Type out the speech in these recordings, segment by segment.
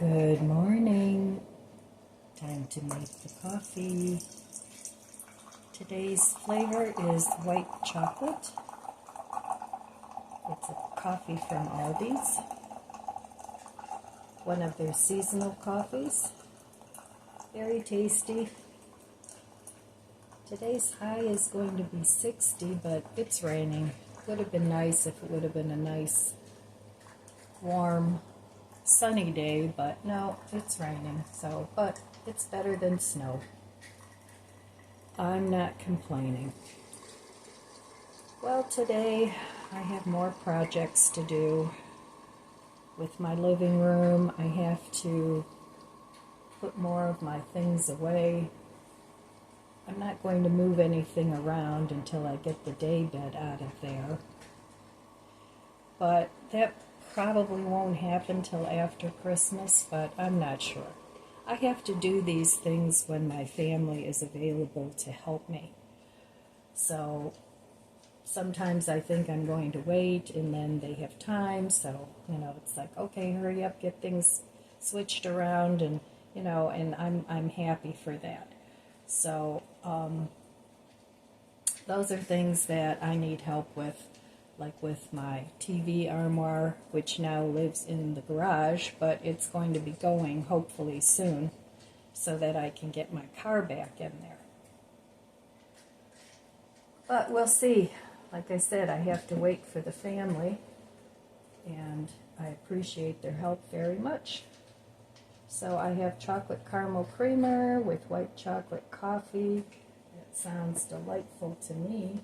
Good morning. Time to make the coffee. Today's flavor is white chocolate. It's a coffee from Aldi's. One of their seasonal coffees. Very tasty. Today's high is going to be 60, but it's raining. Would have been nice if it would have been a nice, warm, sunny day, but no, it's raining. But it's better than snow. I'm not complaining. Well, today I have more projects to do with my living room. I have to put more of my things away. I'm not going to move anything around until I get the daybed out of there. But that probably won't happen till after Christmas, but I'm not sure. I have to do these things when my family is available to help me. So sometimes I think I'm going to wait, and then they have time, so, it's like, okay, hurry up, get things switched around, and, and I'm happy for that. So, those are things that I need help with, like with my TV armoire, which now lives in the garage, but it's going to be going hopefully soon, so that I can get my car back in there. But we'll see. Like I said, I have to wait for the family, and I appreciate their help very much. So I have chocolate caramel creamer with white chocolate coffee. That sounds delightful to me.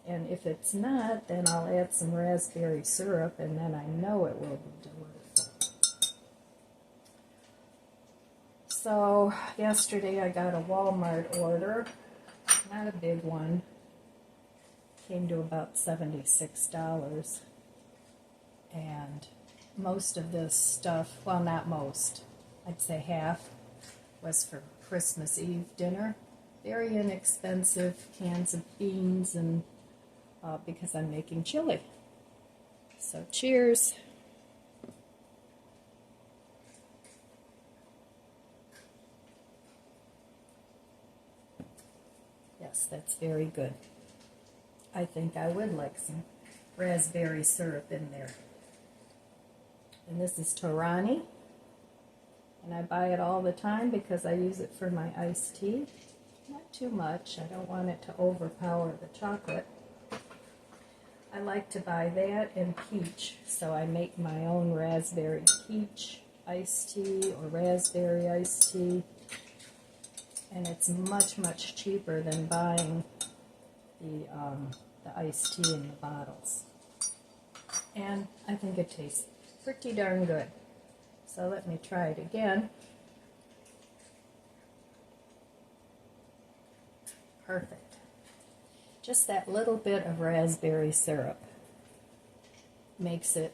And if it's not, then I'll add some raspberry syrup, and then I know it will be delightful. So yesterday I got a Walmart order, not a big one. Came to about $76, and most of this stuff, well, not most, I'd say half, was for Christmas Eve dinner. Very inexpensive cans of beans, and because I'm making chili. So cheers. Yes, that's very good. I think I would like some raspberry syrup in there. And this is Torani, and I buy it all the time because I use it for my iced tea. Not too much. I don't want it to overpower the chocolate. I like to buy that and peach, so I make my own raspberry peach iced tea or raspberry iced tea, and it's much, much cheaper than buying the iced tea in the bottles. And I think it tastes pretty darn good. So let me try it again. Perfect. Just that little bit of raspberry syrup makes it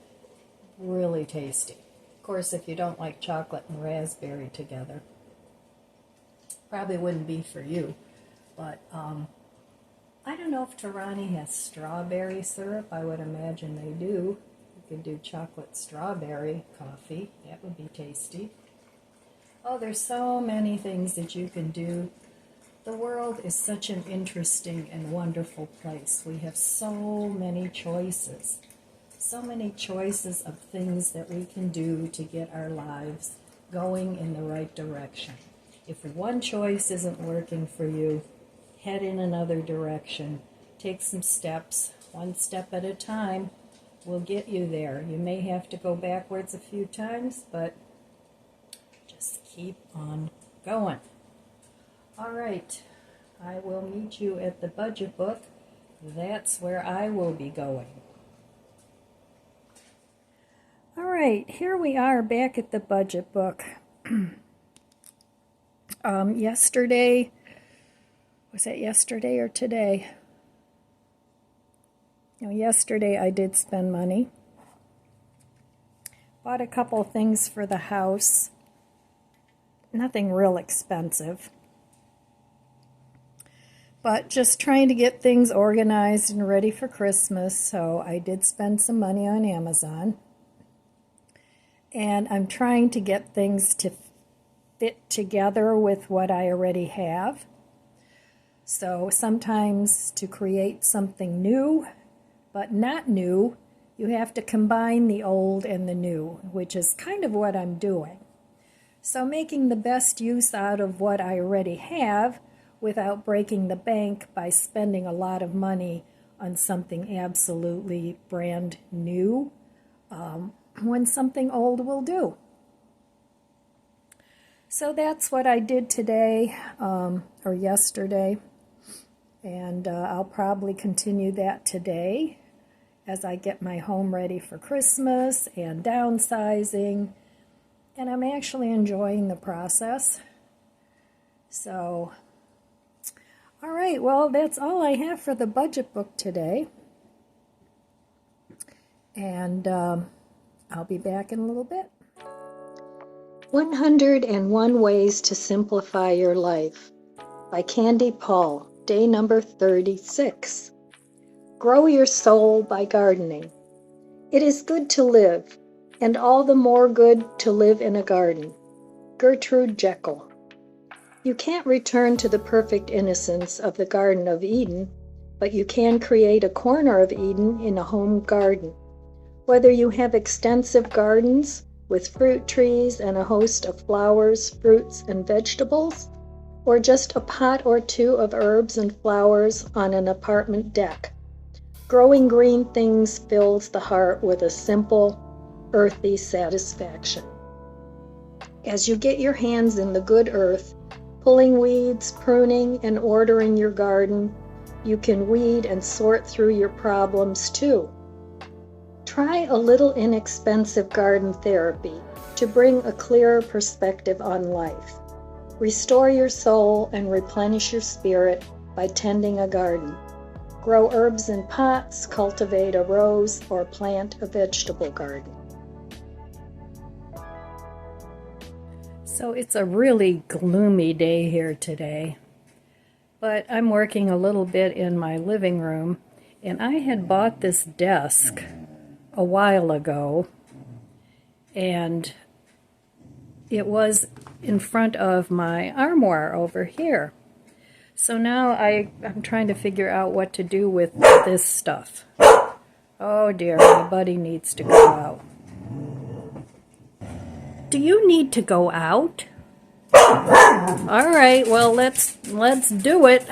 really tasty. Of course, if you don't like chocolate and raspberry together, probably wouldn't be for you. But I don't know if Torani has strawberry syrup. I would imagine they do. You could do chocolate strawberry coffee. That would be tasty. Oh, there's so many things that you can do. The world is such an interesting and wonderful place. We have so many choices. So many choices of things that we can do to get our lives going in the right direction. If one choice isn't working for you, head in another direction. Take some steps. One step at a time will get you there. You may have to go backwards a few times, but just keep on going. All right, I will meet you at the budget book. That's where I will be going. All right, here we are back at the budget book. Yesterday, was that yesterday or today? No, yesterday I did spend money. Bought a couple things for the house. Nothing real expensive. But just trying to get things organized and ready for Christmas, so I did spend some money on Amazon. and I'm trying to get things to fit together with what I already have. So sometimes to create something new, but not new, you have to combine the old and the new, which is kind of what I'm doing. So making the best use out of what I already have without breaking the bank by spending a lot of money on something absolutely brand new, when something old will do. So that's what I did today, or yesterday, and I'll probably continue that today as I get my home ready for Christmas and downsizing, and I'm actually enjoying the process. So, all right, well, that's all I have for the budget book today, and I'll be back in a little bit. 101 Ways to Simplify Your Life by Candy Paul, day number 36. Grow your soul by gardening. It is good to live, and all the more good to live in a garden. Gertrude Jekyll. You can't return to the perfect innocence of the Garden of Eden, but you can create a corner of Eden in a home garden. Whether you have extensive gardens with fruit trees and a host of flowers, fruits, and vegetables, or just a pot or two of herbs and flowers on an apartment deck, growing green things fills the heart with a simple, earthy satisfaction. As you get your hands in the good earth, pulling weeds, pruning, and ordering your garden, you can weed and sort through your problems too. Try a little inexpensive garden therapy to bring a clearer perspective on life. Restore your soul and replenish your spirit by tending a garden. Grow herbs in pots, cultivate a rose, or plant a vegetable garden. So it's a really gloomy day here today, but I'm working a little bit in my living room, and I had bought this desk a while ago, and it was in front of my armoire over here. So now I'm trying to figure out what to do with this stuff. Oh dear, my buddy needs to go out. Do you need to go out? All right, well, let's do it.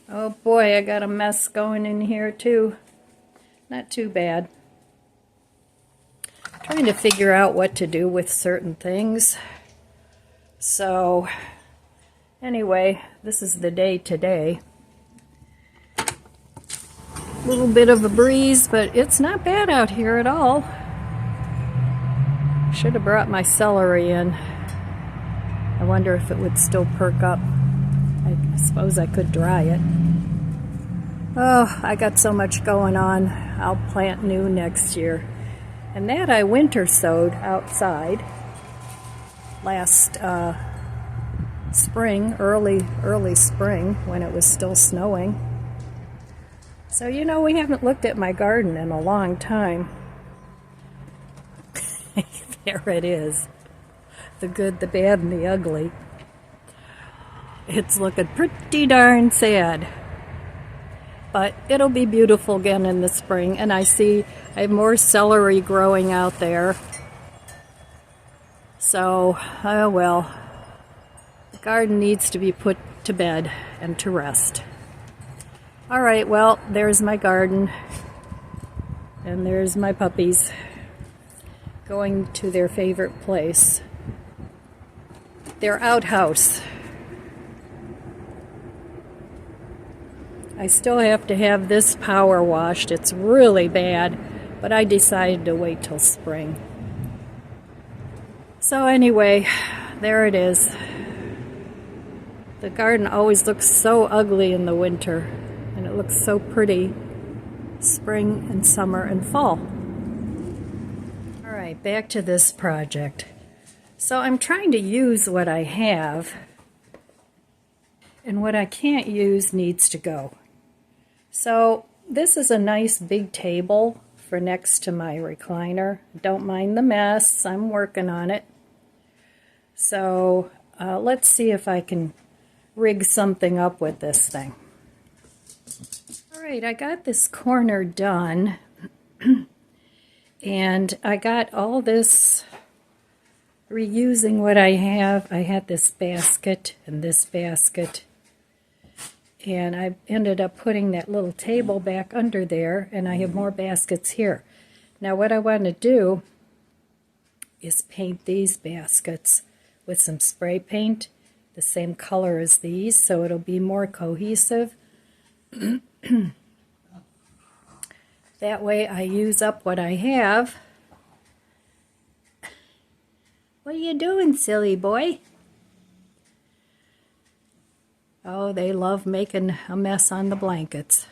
Oh boy, I got a mess going in here too. Not too bad. Trying to figure out what to do with certain things. So, anyway, this is the day today. A little bit of a breeze, but it's not bad out here at all. Should have brought my celery in. I wonder if it would still perk up. I suppose I could dry it. Oh, I got so much going on. I'll plant new next year. And that I winter sowed outside last spring, early spring, when it was still snowing. So, you know, we haven't looked at my garden in a long time. There it is. The good, the bad, and the ugly. It's looking pretty darn sad. But it'll be beautiful again in the spring. And I have more celery growing out there. So, oh well. The garden needs to be put to bed and to rest. All right, well, there's my garden. And there's my puppies going to their favorite place, their outhouse. I still have to have this power washed. It's really bad, but I decided to wait till spring. So anyway, there it is. The garden always looks so ugly in the winter, and it looks so pretty spring and summer and fall. All right, back to this project. So I'm trying to use what I have, and what I can't use needs to go. So this is a nice big table for next to my recliner. Don't mind the mess. I'm working on it. So let's see if I can rig something up with this thing. All right, I got this corner done. And I got all this reusing what I have. I had this basket and this basket. And I ended up putting that little table back under there, and I have more baskets here. Now what I want to do is paint these baskets with some spray paint, the same color as these, so it'll be more cohesive. That way I use up what I have. What are you doing, silly boy? Oh, they love making a mess on the blankets.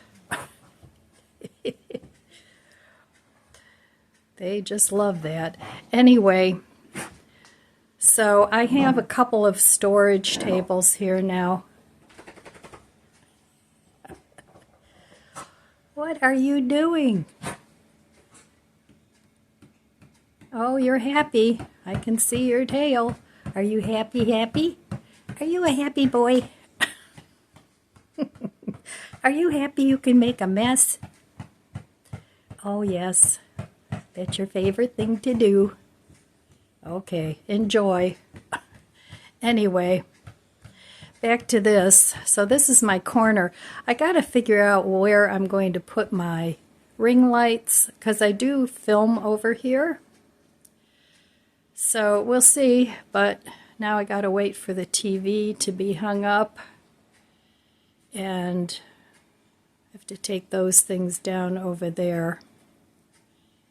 They just love that. Anyway, so I have a couple of storage tables here now. What are you doing? Oh, you're happy. I can see your tail. Are you happy, happy? Are you a happy boy? Are you happy you can make a mess? Oh, yes. That's your favorite thing to do. Okay, enjoy. Anyway, back to this. So this is my corner. I got to figure out where I'm going to put my ring lights, because I do film over here. So we'll see, but now I got to wait for the TV to be hung up. And I have to take those things down over there.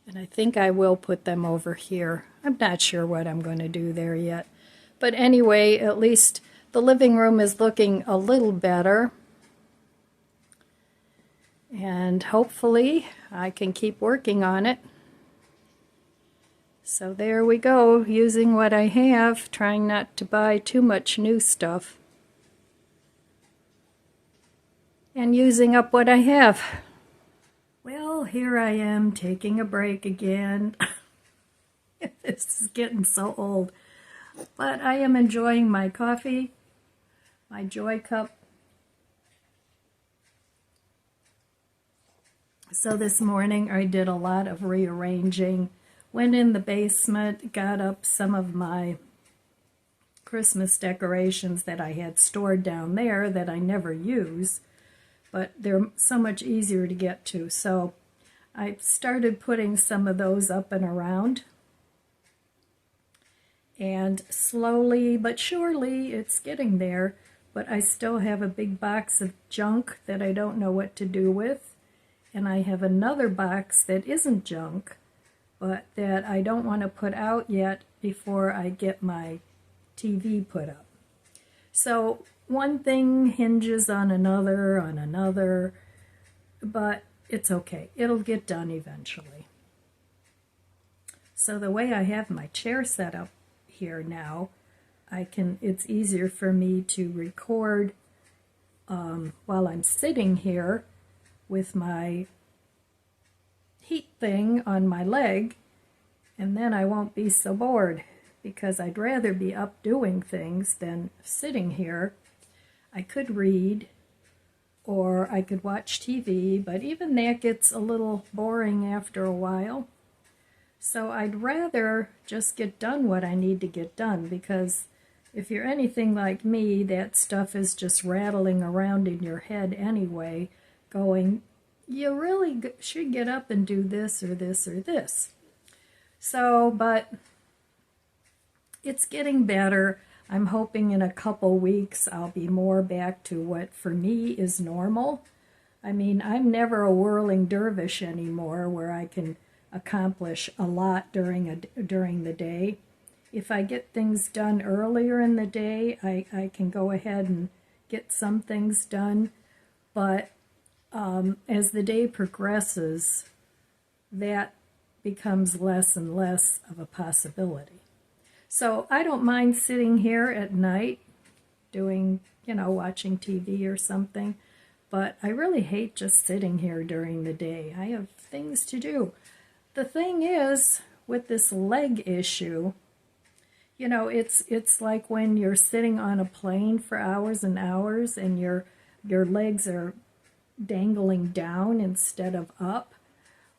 And I think I will put them over here. I'm not sure what I'm going to do there yet. But anyway, at least the living room is looking a little better. And hopefully I can keep working on it. So there we go, using what I have, trying not to buy too much new stuff. And using up what I have. Well, here I am taking a break again. This is getting so old. But I am enjoying my coffee, my Joy Cup. So this morning I did a lot of rearranging. Went in the basement, got up some of my Christmas decorations that I had stored down there that I never use. But they're so much easier to get to. So I started putting some of those up and around. And slowly but surely it's getting there. But I still have a big box of junk that I don't know what to do with. And I have another box that isn't junk, but that I don't want to put out yet before I get my TV put up. So one thing hinges on another, but it's okay. It'll get done eventually. So the way I have my chair set up here now, it's easier for me to record while I'm sitting here with my heat thing on my leg, and then I won't be so bored, because I'd rather be up doing things than sitting here. I could read, or I could watch TV, but even that gets a little boring after a while. So I'd rather just get done what I need to get done, because if you're anything like me, that stuff is just rattling around in your head anyway, going, you really should get up and do this or this or this. So, but it's getting better. I'm hoping in a couple weeks I'll be more back to what for me is normal. I mean, I'm never a whirling dervish anymore where I can accomplish a lot during the day. If I get things done earlier in the day, I can go ahead and get some things done. But as the day progresses, that becomes less and less of a possibility. So I don't mind sitting here at night doing, watching TV or something, but I really hate just sitting here during the day. I have things to do. the thing is, with this leg issue, you know, it's like when you're sitting on a plane for hours and hours and your legs are dangling down instead of up.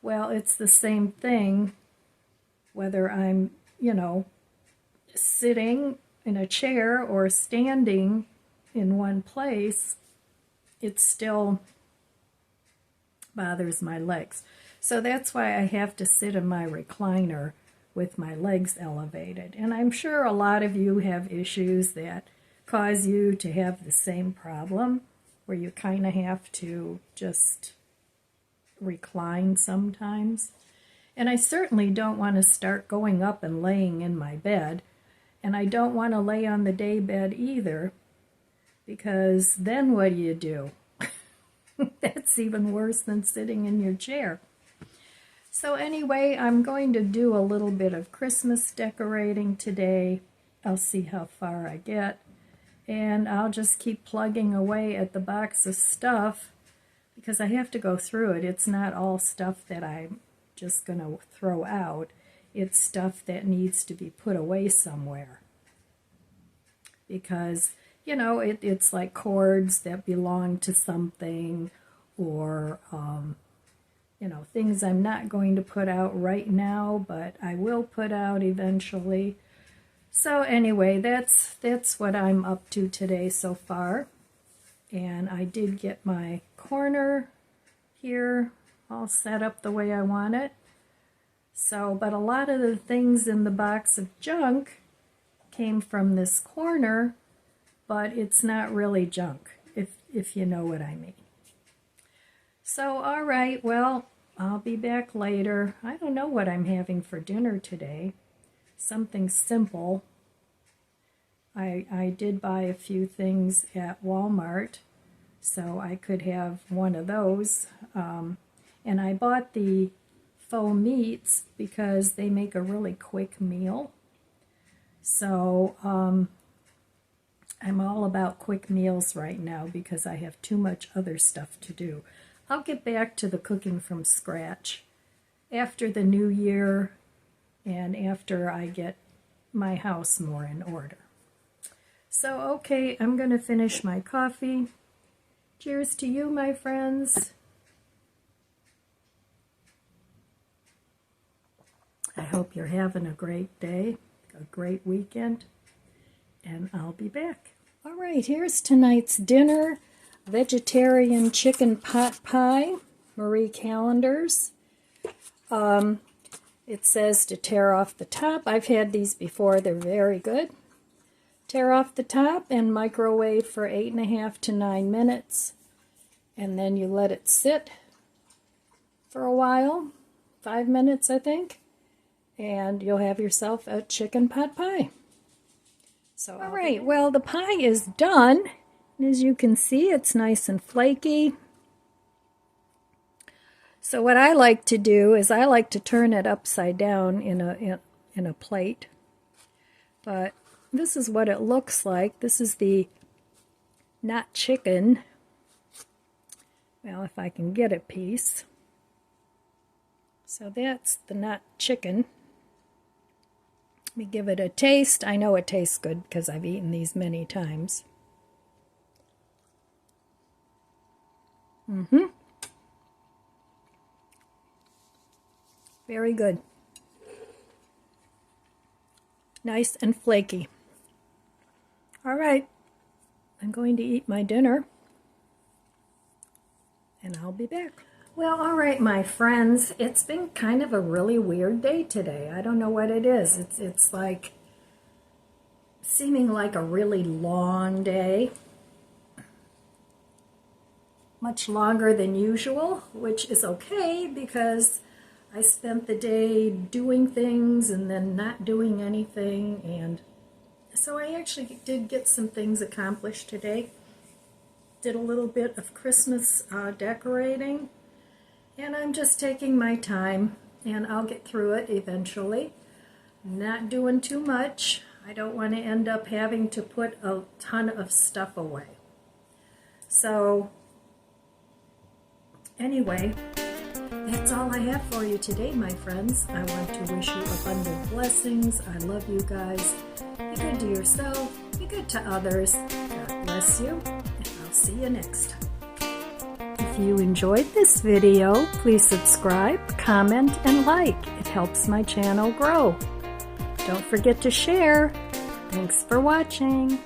Well, it's the same thing whether I'm, you know, sitting in a chair or standing in one place. It still bothers my legs. So that's why I have to sit in my recliner with my legs elevated. And I'm sure a lot of you have issues that cause you to have the same problem, where you kind of have to just recline sometimes. And I certainly don't want to start going up and laying in my bed. And I don't want to lay on the day bed either, because then what do? That's even worse than sitting in your chair. So anyway, I'm going to do a little bit of Christmas decorating today. I'll see how far I get. And I'll just keep plugging away at the box of stuff because I have to go through it. It's not all stuff that I'm just going to throw out. It's stuff that needs to be put away somewhere. Because, you know, it's like cords that belong to something, or, you know, things I'm not going to put out right now, but I will put out eventually. So anyway, that's what I'm up to today so far. And I did get my corner here all set up the way I want it. So, but a lot of the things in the box of junk came from this corner, but it's not really junk, if you know what I mean. So, all right, well, I'll be back later. I don't know what I'm having for dinner today. Something simple. I did buy a few things at Walmart, so I could have one of those. And I bought the faux meats because they make a really quick meal. So I'm all about quick meals right now because I have too much other stuff to do. I'll get back to the cooking from scratch after the new year and after I get my house more in order. So, okay, I'm going to finish my coffee. Cheers to you, my friends. I hope you're having a great day, a great weekend, and I'll be back. All right, here's tonight's dinner. Vegetarian chicken pot pie, Marie Callender's. It says to tear off the top. I've had these before. They're very good. Tear off the top and microwave for 8.5 to 9 minutes. And then you let it sit for a while, 5 minutes, I think. And you'll have yourself a chicken pot pie. So, all right, well, the pie is done. And as you can see, it's nice and flaky. So what I like to do is I like to turn it upside down in a plate. But this is what it looks like. This is the not chicken. Well, if I can get a piece. So that's the not chicken. Let me give it a taste. I know it tastes good because I've eaten these many times. Very good. Nice and flaky. All right, I'm going to eat my dinner, and I'll be back. Well, all right, my friends, it's been kind of a really weird day today. I don't know what it is. It's like seeming like a really long day. Much longer than usual, which is okay because I spent the day doing things and then not doing anything, and so I actually did get some things accomplished today. Did a little bit of Christmas decorating, and I'm just taking my time, and I'll get through it eventually. Not doing too much. I don't want to end up having to put a ton of stuff away. So anyway, That's all I have for you today, my friends. I want to wish you abundant blessings. I love you guys. Be good to yourself. Be good to others. God bless you. And I'll see you next time. If you enjoyed this video, please subscribe, comment, and like. It helps my channel grow. Don't forget to share. Thanks for watching.